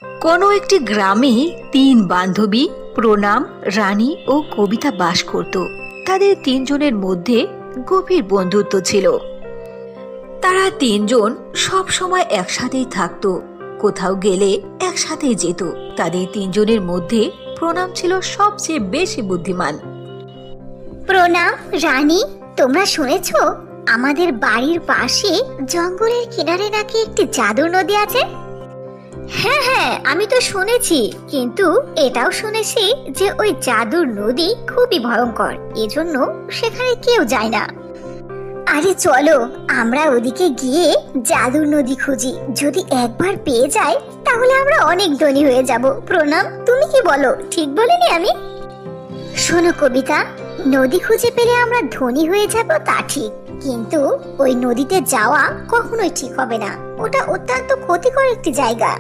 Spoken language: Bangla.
কোনো একটি গ্রামে তিন বান্ধবী প্রণাম, রানী ও কবিতা বাস করত। তাদের তিনজনের মধ্যে গভীর বন্ধুত্ব ছিল। তারা তিনজন সব সময় একসাথেই থাকতো, কোথাও গেলে একসাথেই যেত। তাদের তিনজনের মধ্যে প্রণাম ছিল সবচেয়ে বেশি বুদ্ধিমান। প্রণাম, রানী, তোমরা শুনেছো আমাদের বাড়ির পাশে জঙ্গলের কিনারে নাকি একটি জাদুর নদী আছে? হ্যাঁ হ্যাঁ, আমি তো শুনেছি, কিন্তু এটাও শুনেছি যে ওই জাদুর নদী খুবই ভয়ঙ্কর, এজন্য সেখানে কেউ যায় না। আরে চলো আমরা ওদিকে গিয়ে জাদুর নদী খুঁজি। যদি একবার পেয়ে যাই তাহলে আমরা অনেক ধনী হয়ে যাব। প্রণাম, তুমি কি বলো? ঠিক বলিনি আমি? শোনো কবিতা, নদী খুঁজে পেলে আমরা ধনী হয়ে যাব তা ঠিক, কিন্তু ওই নদীতে যাওয়া কখনোই ঠিক হবে না। ওটা অত্যন্ত ক্ষতিকর একটি জায়গা।